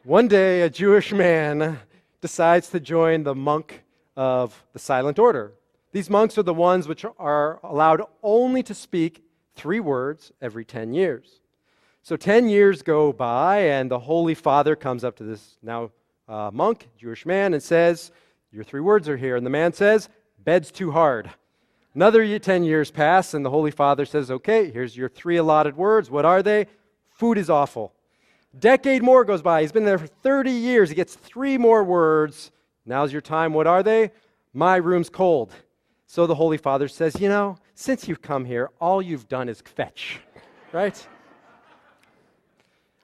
One day, a Jewish man decides to join the monk of the Silent Order. These monks are the ones which are allowed only to speak 3 words every 10 years. So 10 years go by, and the Holy Father comes up to this now monk, Jewish man, and says, "Your 3 words are here." And the man says, "Bed's too hard." Another 10 years pass, and the Holy Father says, "Okay, here's your 3 allotted words. What are they? Food is awful." Decade more goes by. He's been there for 30 years. He gets 3 more words. Now's your time. What are they? "My room's cold." So the Holy Father says, since you've come here, all you've done is fetch, right?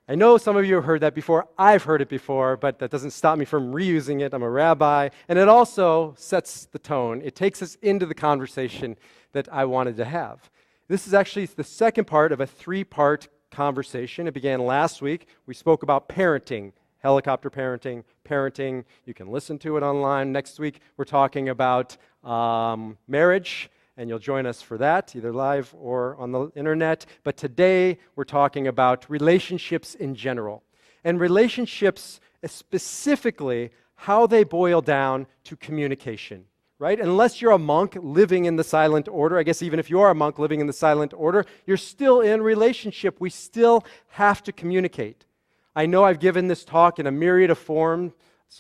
I know some of you have heard that before. I've heard it before, but that doesn't stop me from reusing it. I'm a rabbi. And it also sets the tone. It takes us into the conversation that I wanted to have. This is actually the second part of a 3-part conversation. It began last week. We spoke about parenting, helicopter parenting. You can listen to it online. Next week, we're talking about marriage, and you'll join us for that, either live or on the internet. But today, we're talking about relationships in general, and relationships specifically how they boil down to communication. Right? Unless you're a monk living in the Silent Order, I guess even if you are a monk living in the Silent Order, you're still in relationship. We still have to communicate. I know I've given this talk in a myriad of forms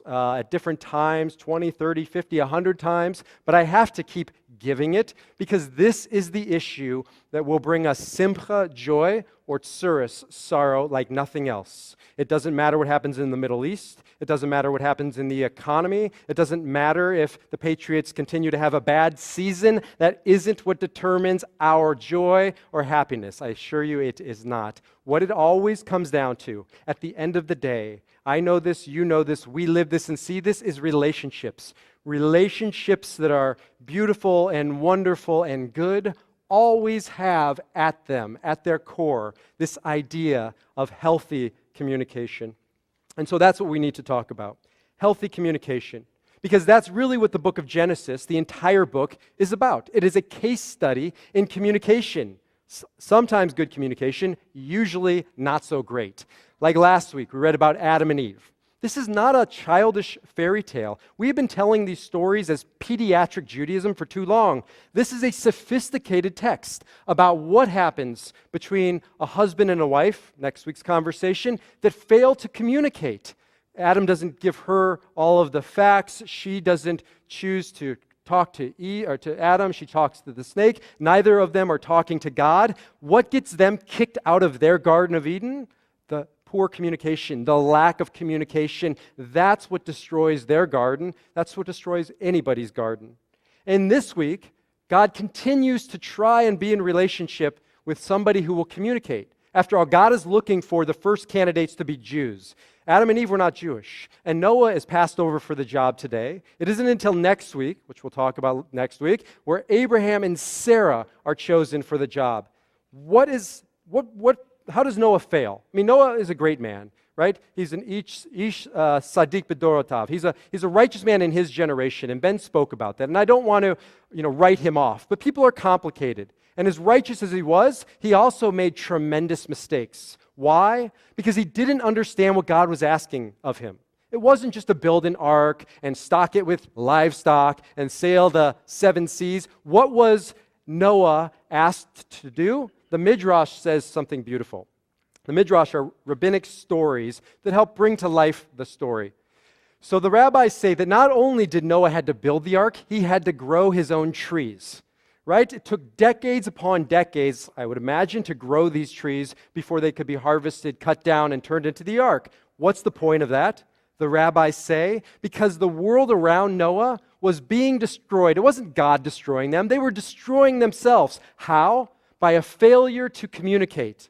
at different times, 20, 30, 50, 100 times, but I have to keep giving it because this is the issue that will bring us simcha, joy, or tsuris, sorrow, like nothing else. It doesn't matter what happens in the Middle East. It doesn't matter what happens in the economy. It doesn't matter if the Patriots continue to have a bad season. That isn't what determines our joy or happiness. I assure you it is not. What it always comes down to, at the end of the day, I know this, you know this, we live this and see this, is relationships. Relationships that are beautiful and wonderful and good always have at them, at their core, this idea of healthy communication. And so that's what we need to talk about, healthy communication. Because that's really what the book of Genesis, the entire book, is about. It is a case study in communication. Sometimes good communication, usually not so great. Like last week, we read about Adam and Eve. This is not a childish fairy tale. We have been telling these stories as pediatric Judaism for too long. This is a sophisticated text about what happens between a husband and a wife, next week's conversation, that fail to communicate. Adam doesn't give her all of the facts. She doesn't choose to talk to Eve or to Adam. She talks to the snake. Neither of them are talking to God. What gets them kicked out of their Garden of Eden? The poor communication, the lack of communication. That's what destroys their garden. That's what destroys anybody's garden. And this week, God continues to try and be in relationship with somebody who will communicate. After all, God is looking for the first candidates to be Jews. Adam and Eve were not Jewish, and Noah is passed over for the job today. It isn't until next week, which we'll talk about next week, where Abraham and Sarah are chosen for the job. How does Noah fail? I mean, Noah is a great man, right? He's an ish Sadiq B'dorotav. He's a righteous man in his generation, and Ben spoke about that. And I don't want to, write him off, but people are complicated. And as righteous as he was, he also made tremendous mistakes. Why? Because he didn't understand what God was asking of him. It wasn't just to build an ark and stock it with livestock and sail the 7 seas. What was Noah asked to do? The Midrash says something beautiful. The Midrash are rabbinic stories that help bring to life the story. So the rabbis say that not only did Noah had to build the ark, he had to grow his own trees. Right? It took decades upon decades, I would imagine, to grow these trees before they could be harvested, cut down, and turned into the ark. What's the point of that? The rabbis say, because the world around Noah was being destroyed. It wasn't God destroying them. They were destroying themselves. How? By a failure to communicate.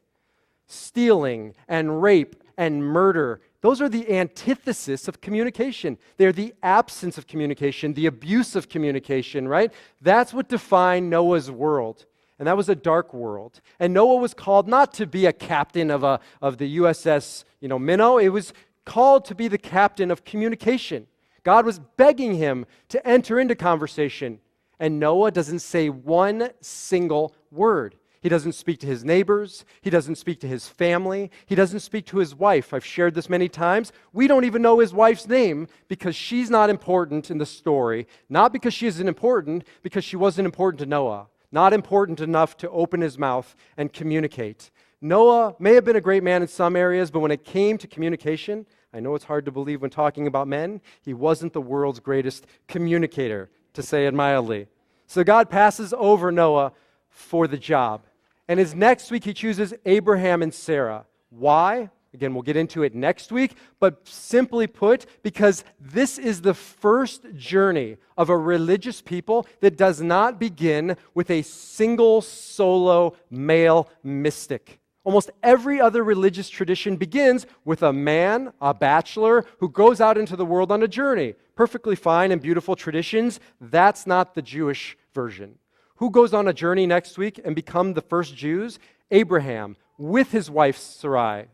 Stealing and rape and murder. Those are the antithesis of communication. They're the absence of communication, the abuse of communication, right? That's what defined Noah's world. And that was a dark world. And Noah was called not to be a captain of the USS, Minnow. It was called to be the captain of communication. God was begging him to enter into conversation. And Noah doesn't say one single word. He doesn't speak to his neighbors. He doesn't speak to his family. He doesn't speak to his wife. I've shared this many times. We don't even know his wife's name because she's not important in the story. Not because she isn't important, because she wasn't important to Noah. Not important enough to open his mouth and communicate. Noah may have been a great man in some areas, but when it came to communication, I know it's hard to believe when talking about men, he wasn't the world's greatest communicator, to say it mildly. So God passes over Noah for the job. And his next week, he chooses Abraham and Sarah. Why? Again, we'll get into it next week, but simply put, because this is the first journey of a religious people that does not begin with a single solo male mystic. Almost every other religious tradition begins with a man, a bachelor, who goes out into the world on a journey. Perfectly fine and beautiful traditions. That's not the Jewish version. Who goes on a journey next week and become the first Jews? Abraham, with his wife Sarai.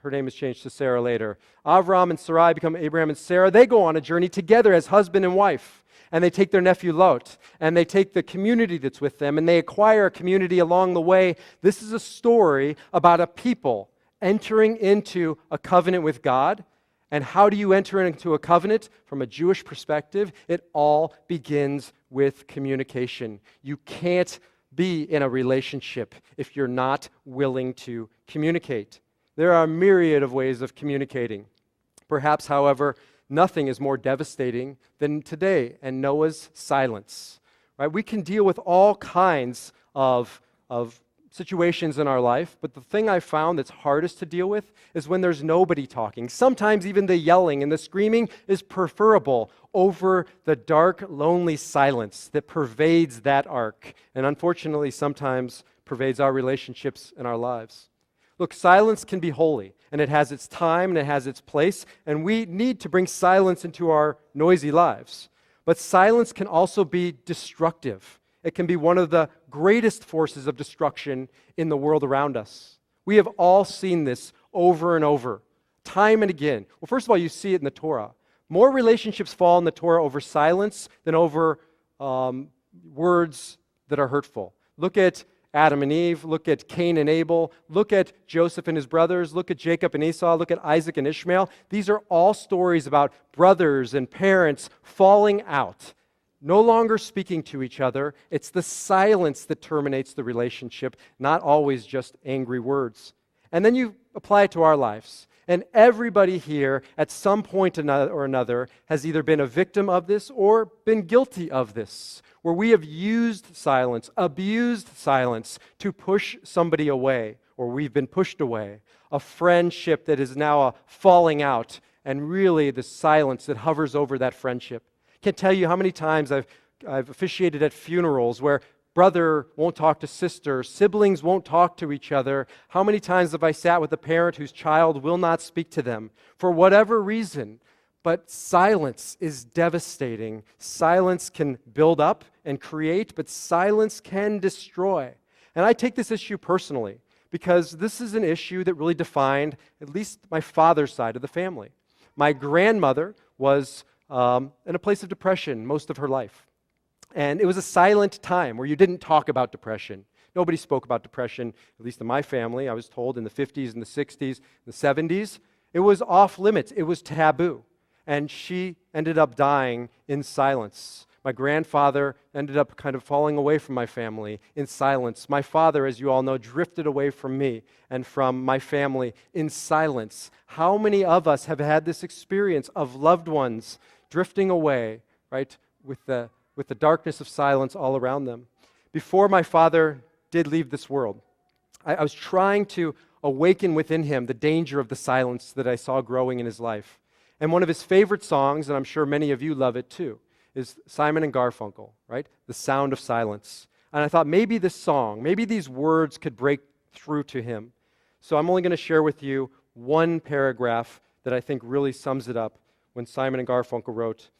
Her name is changed to Sarah later. Avram and Sarai become Abraham and Sarah. They go on a journey together as husband and wife. And they take their nephew Lot, and they take the community that's with them, and they acquire a community along the way. This is a story about a people entering into a covenant with God. And how do you enter into a covenant? From a Jewish perspective, it all begins with communication. You can't be in a relationship if you're not willing to communicate. There are a myriad of ways of communicating. Perhaps, however, nothing is more devastating than today and Noah's silence. Right? We can deal with all kinds of situations in our life, but the thing I found that's hardest to deal with is when there's nobody talking. Sometimes even the yelling and the screaming is preferable over the dark, lonely silence that pervades that ark, and unfortunately sometimes pervades our relationships and our lives. Look, silence can be holy, and it has its time and it has its place, and we need to bring silence into our noisy lives. But silence can also be destructive. It can be one of the greatest forces of destruction in the world around us. We have all seen this over and over, time and again. Well, first of all, you see it in the Torah. More relationships fall in the Torah over silence than over words that are hurtful. Look at Adam and Eve, look at Cain and Abel, look at Joseph and his brothers, look at Jacob and Esau, look at Isaac and Ishmael. These are all stories about brothers and parents falling out, no longer speaking to each other. It's the silence that terminates the relationship, not always just angry words. And then you apply it to our lives. And everybody here, at some point or another, has either been a victim of this or been guilty of this, where we have used silence, abused silence to push somebody away, or we've been pushed away. A friendship that is now a falling out, and really the silence that hovers over that friendship. Can't tell you how many times I've officiated at funerals where brother won't talk to sister, siblings won't talk to each other. How many times have I sat with a parent whose child will not speak to them for whatever reason? But silence is devastating. Silence can build up and create, but silence can destroy. And I take this issue personally because this is an issue that really defined at least my father's side of the family. My grandmother was in a place of depression most of her life. And it was a silent time where you didn't talk about depression. Nobody spoke about depression, at least in my family. I was told in the 50s and the 60s, the 70s. It was off limits. It was taboo. And she ended up dying in silence. My grandfather ended up kind of falling away from my family in silence. My father, as you all know, drifted away from me and from my family in silence. How many of us have had this experience of loved ones drifting away, right, with the darkness of silence all around them? Before my father did leave this world, I was trying to awaken within him the danger of the silence that I saw growing in his life. And one of his favorite songs, and I'm sure many of you love it too, is Simon and Garfunkel, right? The Sound of Silence. And I thought maybe this song, maybe these words could break through to him. So I'm only going to share with you one paragraph that I think really sums it up when Simon and Garfunkel wrote,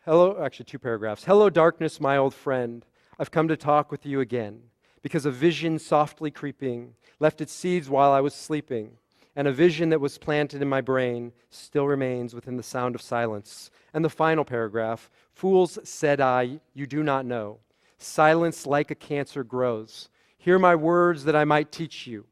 actually two paragraphs. Hello, darkness, my old friend. I've come to talk with you again because a vision softly creeping left its seeds while I was sleeping. And a vision that was planted in my brain still remains within the sound of silence. And the final paragraph, fools, said I, you do not know. Silence like a cancer grows. Hear my words that I might teach you.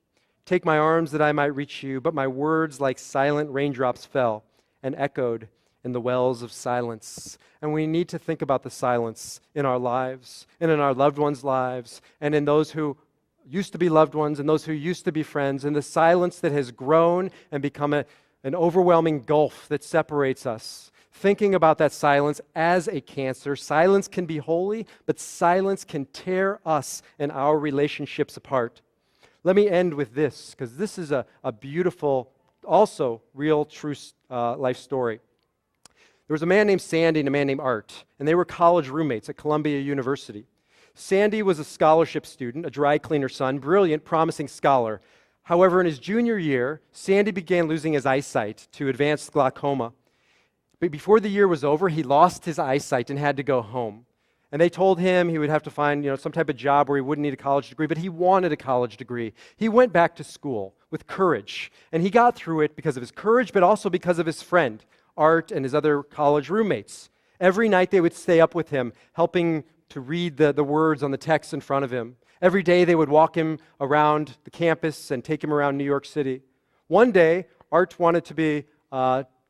Take my arms that I might reach you. But my words like silent raindrops fell and echoed in the wells of silence. And we need to think about the silence in our lives and in our loved ones' lives and in those who used to be loved ones and those who used to be friends, and the silence that has grown and become an overwhelming gulf that separates us. Thinking about that silence as a cancer. Silence can be holy, but silence can tear us and our relationships apart. Let me end with this, because this is a beautiful, also real, true life story. There was a man named Sandy and a man named Art, and they were college roommates at Columbia University. Sandy was a scholarship student, a dry cleaner's son, brilliant, promising scholar. However, in his junior year, Sandy began losing his eyesight to advanced glaucoma. But before the year was over, he lost his eyesight and had to go home. And they told him he would have to find, some type of job where he wouldn't need a college degree, but he wanted a college degree. He went back to school with courage, and he got through it because of his courage, but also because of his friend, Art, and his other college roommates. Every night they would stay up with him, helping to read the words on the text in front of him. Every day they would walk him around the campus and take him around New York City. One day, Art wanted to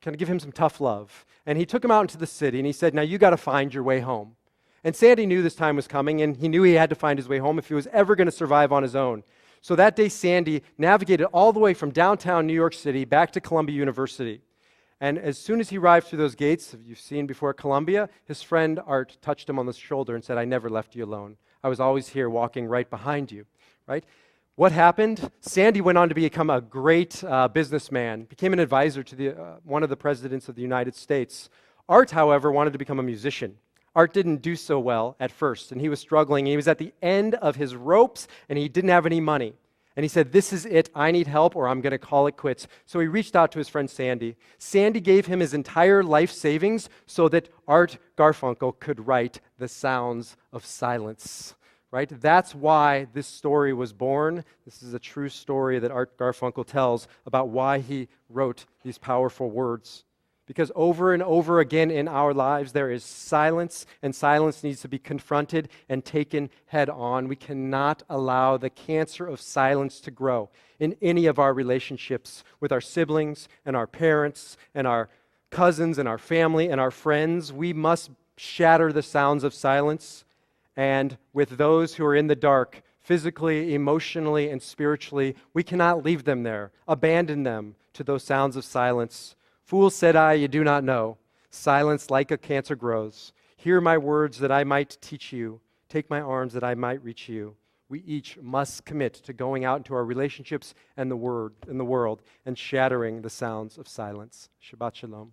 kind of give him some tough love. And he took him out into the city, and he said, now you got to find your way home. And Sandy knew this time was coming, and he knew he had to find his way home if he was ever going to survive on his own. So that day, Sandy navigated all the way from downtown New York City back to Columbia University. And as soon as he arrived through those gates, you've seen before at Columbia, his friend Art touched him on the shoulder and said, I never left you alone. I was always here walking right behind you, right? What happened? Sandy went on to become a great businessman, became an advisor to one of the presidents of the United States. Art, however, wanted to become a musician. Art didn't do so well at first, and he was struggling. He was at the end of his ropes, and he didn't have any money. And he said, this is it. I need help, or I'm going to call it quits. So he reached out to his friend Sandy. Sandy gave him his entire life savings so that Art Garfunkel could write The Sounds of Silence. Right? That's why this story was born. This is a true story that Art Garfunkel tells about why he wrote these powerful words. Because over and over again in our lives, there is silence, and silence needs to be confronted and taken head on. We cannot allow the cancer of silence to grow in any of our relationships with our siblings and our parents and our cousins and our family and our friends. We must shatter the sounds of silence. And with those who are in the dark, physically, emotionally, and spiritually, we cannot leave them there, abandon them to those sounds of silence. Fool, said I, you do not know. Silence like a cancer grows. Hear my words that I might teach you. Take my arms that I might reach you. We each must commit to going out into our relationships and the world and shattering the sounds of silence. Shabbat shalom.